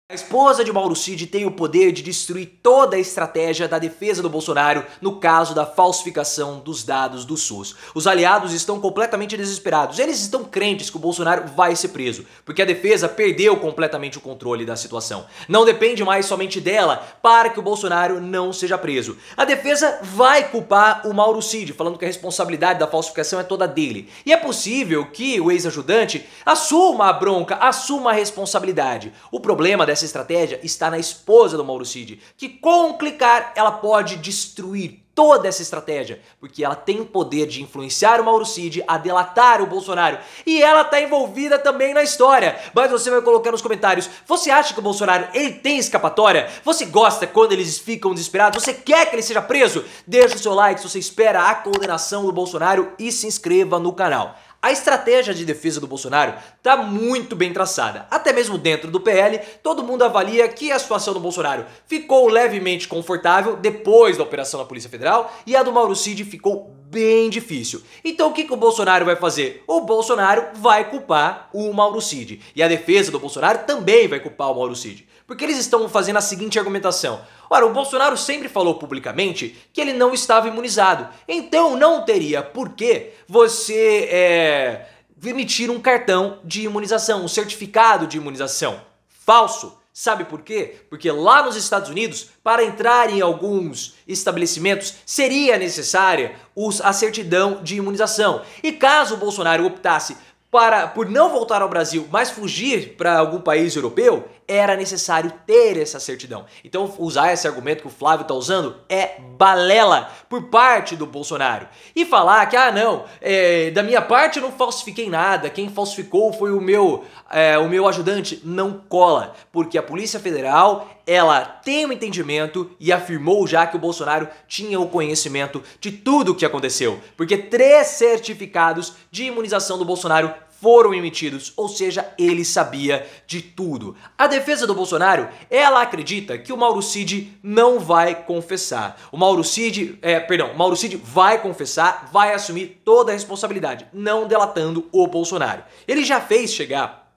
A esposa de Mauro Cid tem o poder de destruir toda a estratégia da defesa do Bolsonaro no caso da falsificação dos dados do SUS. Os aliados estão completamente desesperados. Eles estão crentes que o Bolsonaro vai ser preso, porque a defesa perdeu completamente o controle da situação. Não depende mais somente dela para que o Bolsonaro não seja preso. A defesa vai culpar o Mauro Cid, falando que a responsabilidade da falsificação é toda dele. E é possível que o ex-ajudante assuma a bronca, assuma a responsabilidade. O problema dessa estratégia está na esposa do Mauro Cid, que com um clicar ela pode destruir toda essa estratégia, porque ela tem o poder de influenciar o Mauro Cid a delatar o Bolsonaro, e ela está envolvida também na história. Mas você vai colocar nos comentários, você acha que o Bolsonaro ele tem escapatória? Você gosta quando eles ficam desesperados? Você quer que ele seja preso? Deixa o seu like se você espera a condenação do Bolsonaro e se inscreva no canal. A estratégia de defesa do Bolsonaro está muito bem traçada. Até mesmo dentro do PL, todo mundo avalia que a situação do Bolsonaro ficou levemente confortável depois da operação da Polícia Federal e a do Mauro Cid ficou bem difícil. Então o que o Bolsonaro vai fazer? O Bolsonaro vai culpar o Mauro Cid. E a defesa do Bolsonaro também vai culpar o Mauro Cid. Porque eles estão fazendo a seguinte argumentação. Ora, o Bolsonaro sempre falou publicamente que ele não estava imunizado. Então não teria por que você emitir um cartão de imunização, um certificado de imunização. Falso. Sabe por quê? Porque lá nos Estados Unidos, para entrar em alguns estabelecimentos, seria necessária a certidão de imunização. E caso o Bolsonaro optasse por não voltar ao Brasil, mas fugir para algum país europeu, era necessário ter essa certidão. Então usar esse argumento que o Flávio está usando é balela por parte do Bolsonaro. E falar que, da minha parte eu não falsifiquei nada, quem falsificou foi o meu ajudante, não cola. Porque a Polícia Federal, ela tem um entendimento e afirmou já que o Bolsonaro tinha o conhecimento de tudo o que aconteceu. Porque 3 certificados de imunização do Bolsonaro foram emitidos, ou seja, ele sabia de tudo. A defesa do Bolsonaro, ela acredita que o Mauro Cid não vai confessar. O Mauro Cid vai confessar, vai assumir toda a responsabilidade, não delatando o Bolsonaro. Ele já fez chegar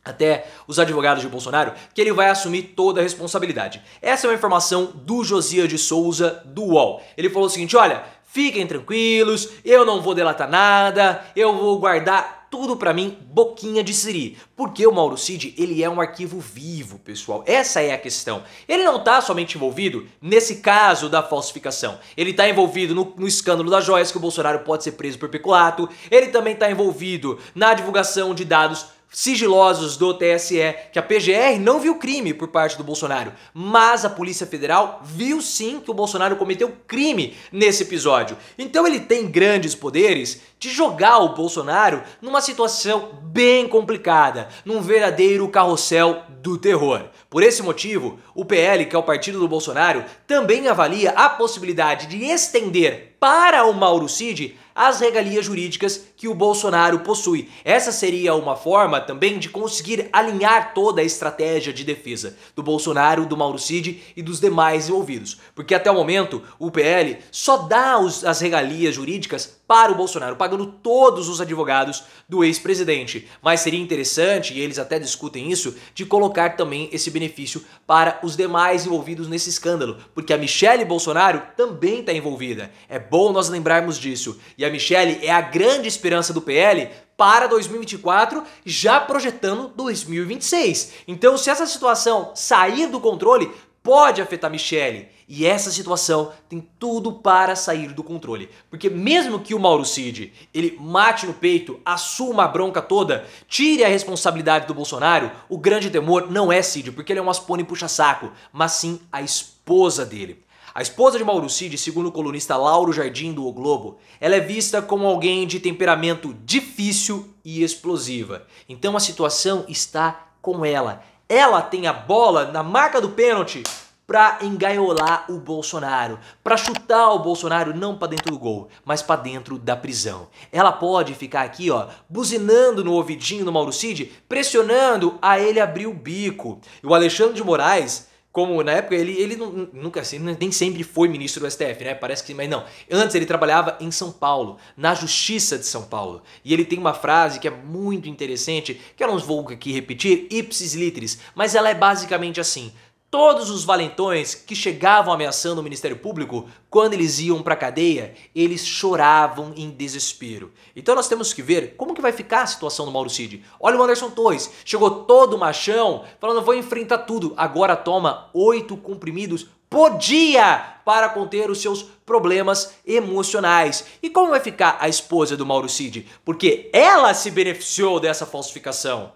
até os advogados de Bolsonaro que ele vai assumir toda a responsabilidade. Essa é uma informação do Josias de Souza, do UOL. Ele falou o seguinte, olha, fiquem tranquilos, eu não vou delatar nada, eu vou guardar tudo pra mim, boquinha de siri. Porque o Mauro Cid, ele é um arquivo vivo, pessoal. Essa é a questão. Ele não tá somente envolvido nesse caso da falsificação. Ele tá envolvido no escândalo das joias, que o Bolsonaro pode ser preso por peculato. Ele também tá envolvido na divulgação de dados sigilosos do TSE, que a PGR não viu crime por parte do Bolsonaro, mas a Polícia Federal viu sim que o Bolsonaro cometeu crime nesse episódio. Então ele tem grandes poderes de jogar o Bolsonaro numa situação bem complicada, num verdadeiro carrossel do terror. Por esse motivo, o PL, que é o partido do Bolsonaro, também avalia a possibilidade de estender para o Mauro Cid as regalias jurídicas que o Bolsonaro possui. Essa seria uma forma também de conseguir alinhar toda a estratégia de defesa do Bolsonaro, do Mauro Cid e dos demais envolvidos. Porque até o momento o PL só dá as regalias jurídicas para o Bolsonaro, pagando todos os advogados do ex-presidente. Mas seria interessante, e eles até discutem isso, de colocar também esse benefício para os demais envolvidos nesse escândalo. Porque a Michelle Bolsonaro também está envolvida. É bom nós lembrarmos disso. E a Michelle é a grande esperança do PL para 2024, já projetando 2026. Então, se essa situação sair do controle, pode afetar a Michelle. E essa situação tem tudo para sair do controle. Porque mesmo que o Mauro Cid, ele mate no peito, assuma a bronca toda, tire a responsabilidade do Bolsonaro, o grande temor não é Cid, porque ele é um aspone puxa-saco, mas sim a esposa dele. A esposa de Mauro Cid, segundo o colunista Lauro Jardim do O Globo, ela é vista como alguém de temperamento difícil e explosiva. Então a situação está com ela. Ela tem a bola na marca do pênalti para engaiolar o Bolsonaro, para chutar o Bolsonaro não para dentro do gol, mas para dentro da prisão. Ela pode ficar aqui, ó, buzinando no ouvidinho do Mauro Cid, pressionando a ele abrir o bico. E o Alexandre de Moraes como na época ele nunca assim, nem sempre foi ministro do STF, né? Parece que, mas não. Antes ele trabalhava em São Paulo, na Justiça de São Paulo. E ele tem uma frase que é muito interessante, que eu não vou aqui repetir, ipsis literis, mas ela é basicamente assim: todos os valentões que chegavam ameaçando o Ministério Público, quando eles iam pra cadeia, eles choravam em desespero. Então nós temos que ver como que vai ficar a situação do Mauro Cid. Olha o Anderson Torres, chegou todo machão, falando vou enfrentar tudo. Agora toma 8 comprimidos por dia para conter os seus problemas emocionais. E como vai ficar a esposa do Mauro Cid? Porque ela se beneficiou dessa falsificação.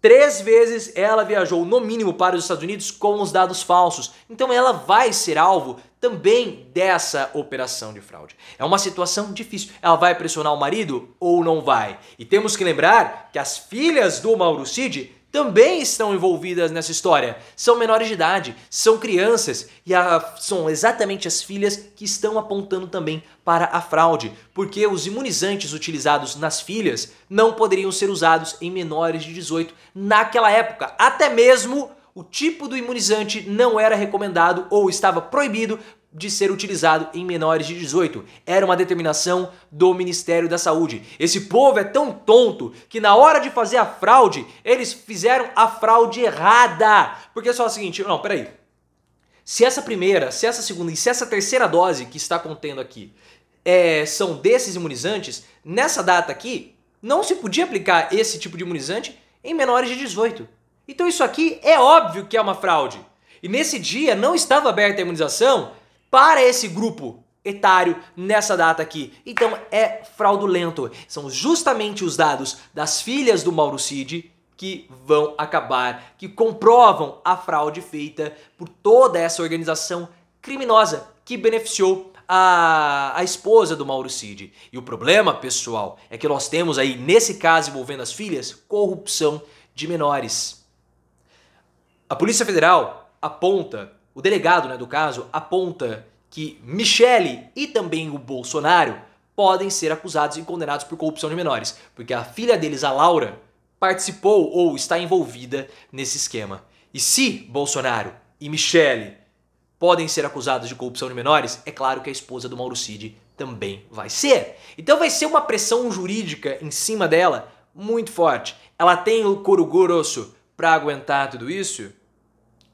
3 vezes ela viajou no mínimo para os Estados Unidos com os dados falsos. Então ela vai ser alvo também dessa operação de fraude. É uma situação difícil. Ela vai pressionar o marido ou não vai? E temos que lembrar que as filhas do Mauro Cid também estão envolvidas nessa história. São menores de idade, são crianças e são exatamente as filhas que estão apontando também para a fraude, porque os imunizantes utilizados nas filhas não poderiam ser usados em menores de 18 naquela época. Até mesmo o tipo do imunizante não era recomendado ou estava proibido de ser utilizado em menores de 18. Era uma determinação do Ministério da Saúde. Esse povo é tão tonto que na hora de fazer a fraude, eles fizeram a fraude errada. Porque é só o seguinte, não, peraí. Se essa primeira, se essa segunda e se essa terceira dose que está contendo aqui são desses imunizantes, nessa data aqui, não se podia aplicar esse tipo de imunizante em menores de 18. Então isso aqui é óbvio que é uma fraude. E nesse dia não estava aberta a imunização para esse grupo etário nessa data aqui. Então é fraudulento. São justamente os dados das filhas do Mauro Cid que vão acabar, que comprovam a fraude feita por toda essa organização criminosa que beneficiou a esposa do Mauro Cid. E o problema, pessoal, é que nós temos aí, nesse caso envolvendo as filhas, corrupção de menores. A Polícia Federal aponta, o delegado, né, do caso, aponta que Michele e também o Bolsonaro podem ser acusados e condenados por corrupção de menores, porque a filha deles, a Laura, participou ou está envolvida nesse esquema. E se Bolsonaro e Michele podem ser acusados de corrupção de menores, é claro que a esposa do Mauro Cid também vai ser. Então vai ser uma pressão jurídica em cima dela muito forte. Ela tem o couro grosso para aguentar tudo isso?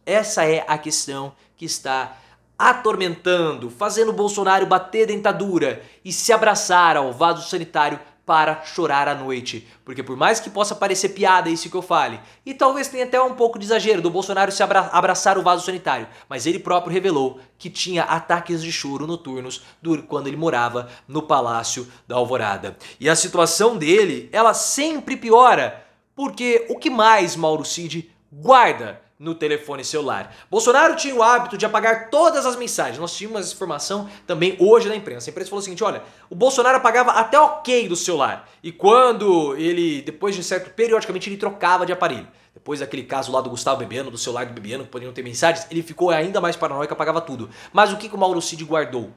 Essa é a questão que está atormentando, fazendo o Bolsonaro bater dentadura e se abraçar ao vaso sanitário para chorar à noite. Porque por mais que possa parecer piada isso que eu fale, e talvez tenha até um pouco de exagero do Bolsonaro se abraçar o vaso sanitário, mas ele próprio revelou que tinha ataques de choro noturnos quando ele morava no Palácio da Alvorada. E a situação dele, ela sempre piora, porque o que mais Mauro Cid guarda no telefone celular? Bolsonaro tinha o hábito de apagar todas as mensagens. Nós tínhamos essa informação também hoje na imprensa. A imprensa falou o seguinte, olha, o Bolsonaro apagava até ok do celular. E quando ele, depois de certo, periodicamente ele trocava de aparelho. Depois daquele caso lá do Gustavo Bebiano, do celular do Bebiano, que poderiam ter mensagens, ele ficou ainda mais paranoico, apagava tudo. Mas o que o Mauro Cid guardou?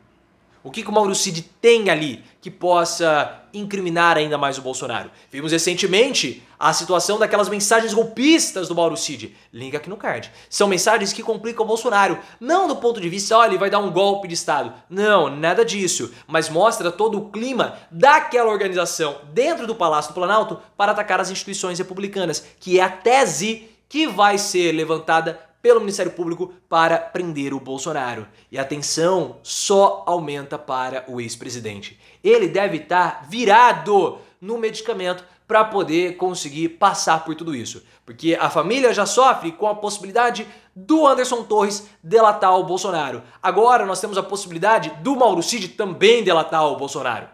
O que o Mauro Cid tem ali que possa incriminar ainda mais o Bolsonaro? Vimos recentemente a situação daquelas mensagens golpistas do Mauro Cid. Link aqui no card. São mensagens que complicam o Bolsonaro. Não do ponto de vista, olha, ele vai dar um golpe de Estado. Não, nada disso. Mas mostra todo o clima daquela organização dentro do Palácio do Planalto para atacar as instituições republicanas, que é a tese que vai ser levantada pelo Ministério Público para prender o Bolsonaro. E a tensão só aumenta para o ex-presidente. Ele deve estar virado no medicamento para poder conseguir passar por tudo isso. Porque a família já sofre com a possibilidade do Anderson Torres delatar o Bolsonaro. Agora nós temos a possibilidade do Mauro Cid também delatar o Bolsonaro,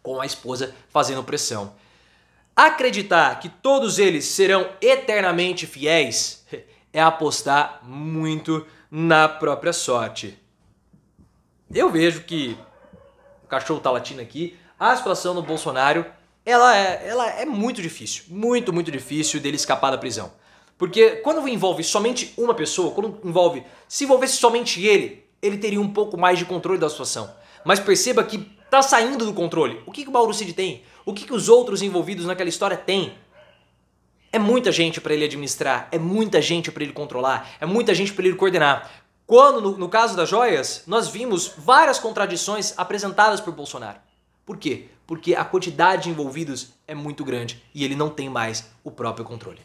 com a esposa fazendo pressão. Acreditar que todos eles serão eternamente fiéis é apostar muito na própria sorte. Eu vejo que o cachorro tá latindo aqui. A situação do Bolsonaro, ela é muito difícil. Muito difícil dele escapar da prisão. Porque quando envolve somente uma pessoa, se envolvesse somente ele teria um pouco mais de controle da situação. Mas perceba que tá saindo do controle. O que o Mauro Cid tem? O que os outros envolvidos naquela história têm? É muita gente para ele administrar, é muita gente para ele controlar, é muita gente para ele coordenar. Quando, no caso das joias, nós vimos várias contradições apresentadas por Bolsonaro. Por quê? Porque a quantidade de envolvidos é muito grande e ele não tem mais o próprio controle.